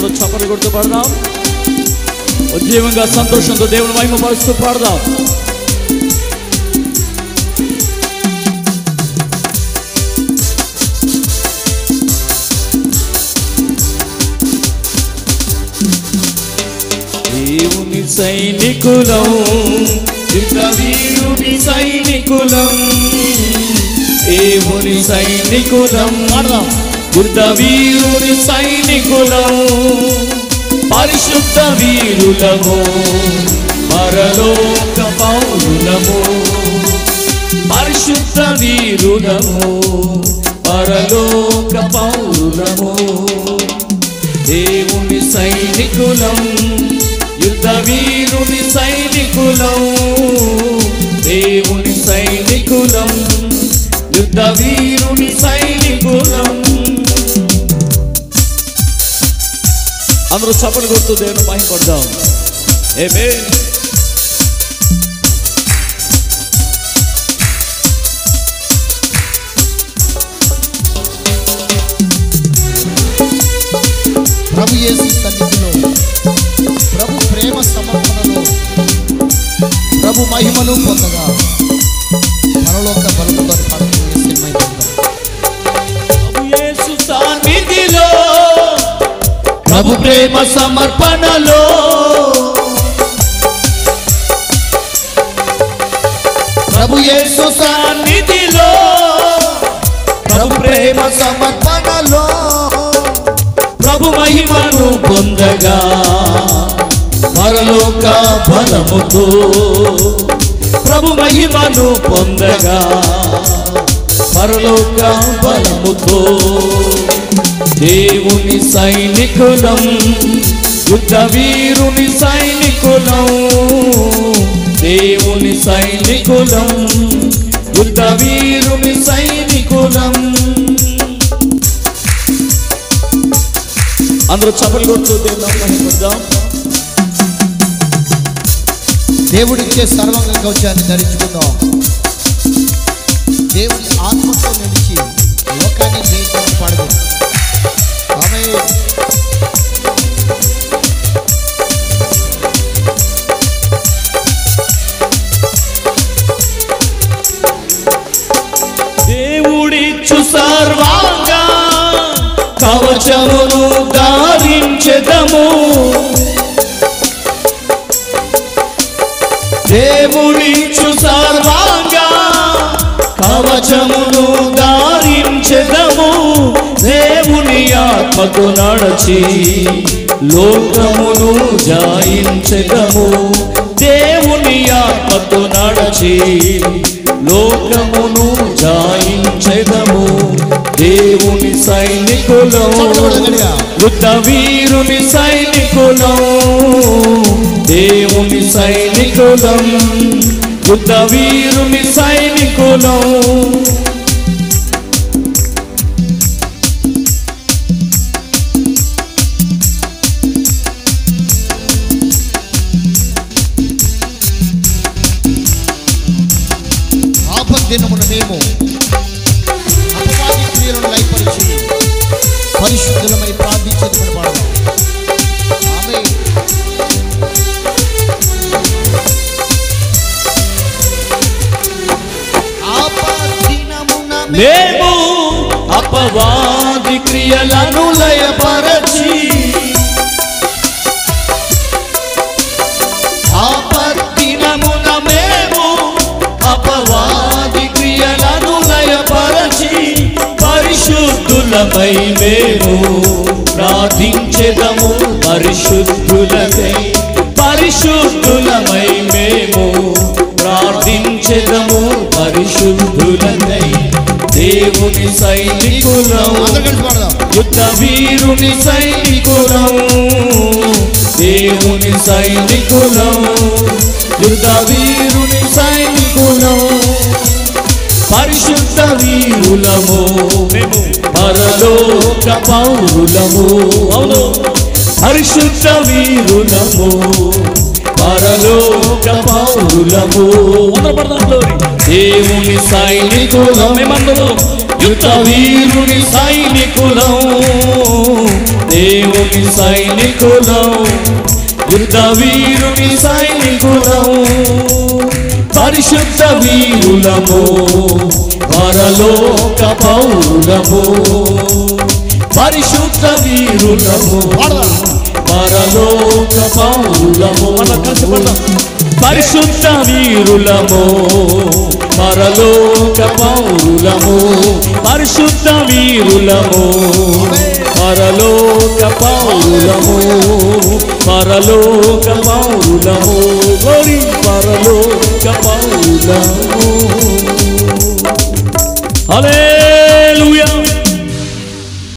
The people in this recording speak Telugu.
అందరూ చప్పట్లు కొడుతూ పాడదాం. ఉద్యమంగా సంతోషంతో దేవుని మహిమ పరుస్తూ పాడదాం. దేవుని సైనికులం, యుద్ధవీరుని సైనికులం, దేవుని సైనికులం, యుద్ధవీరుని సైనికులం, పరిశుద్ధ వీరులము, పరలోక పౌరులము, పరిశుద్ధ వీరులము, పరలోక పౌరులము, దేవుని సైనికులం, యుద్ధవీరుని సైనికులం, దేవుని సైనికులం, యుద్ధవీరుని సైనికులం. అందరూ చప్పట్లు కొడుతూ దేవుని మహిమపడదాం. ఆమేన్. ప్రభు యేసు సన్నిధిలో, ప్రభు ప్రేమ సమర్పణలో, ప్రభు మహిమను పొందగా పరలోక బలముతో పాడుతూ ప్రభు యేసు సన్నిధిలో, ప్రభు ప్రేమ సమర్పణలో, ప్రభు యేసు సన్నిధిలో, ప్రభు ప్రేమ సమర్పణలో, ప్రభు మహిమను పొందగా పరలోక బలముతో, ప్రభు మహిమను పొందగా పరలోక బలముతో, దేవుని సైనికులం, యుద్ధవీరుని సైనికులం, దేవుని సైనికులం, యుద్ధవీరుని సైనికులం. అందరూ చప్పట్లు కొడుతూ దేవుని మహిమపడదాం. దేవుడిచ్చే సర్వాంగ కవచాన్ని ధరించుకుందాం. దేవుని ఆత్మతో నిలిచి లోకాన్ని జయించమని పాడదాం. ఆమేన్. దేవుడిచ్చు సర్వాంగ కవచమును ధారించెదము, దేవుడిచ్చు సర్వాంగ కవచమును ధారించెదము, దేవుని ఆత్మకు నడచి లోకమును జయించెదము, దేవుని ఆత్మకు నడచి లోకమును జయించెదము, దేవుని సైనికులం, యుద్ధవీరుని సైనికులం, దేవుని సైనికులం, యుద్ధవీరుని సైనికులం. ఆపద్దినమున మేము అపవాది క్రియలను లయపరిచి పరిశుద్ధులమై ప్రార్థించేదమని పాడదాం. ఆమేన్. ఆపద్దినమున మేము అపవాది క్రియలను లయపరచి, ఆపద్దినమున మేము అపవాది క్రియలను లయపరచి, పరిశుద్ధులమై మేము ప్రార్థించెదము, పరిశుద్ధులకై, పరిశుద్ధులమై మేము ప్రార్థించెదము, పరిశుద్ధులకై, దేవుని సైనికులం, యుద్ధవీరుని సైనికులం, దేవుని సైనికులం, యుద్ధవీరుని సైనికులం, పరిశుద్ధ వీరులము, పరలోక పౌరులము, అవును, పరిశుద్ధ వీరులము, పరలోక పౌరులము. దేవుని సైనికులం, మేమందరూ యుద్ధ వీరుని సైనికులం, దేవుని సైనికులం, యుద్ధ వీరుని సైనికులం, పరిశుద్ధ వీరులము, పరలోక పౌరులము, పరిశుద్ధ వీరులము, పరలోక పౌరులము. పరిశుద్ధ వీరులము, పరలోక పౌరులము, పరిశుద్ధ వీరులము, పరలోక పౌరులము, పరలోక పౌరులము, గోరి పరలోక పౌరులము. హల్లెలూయా.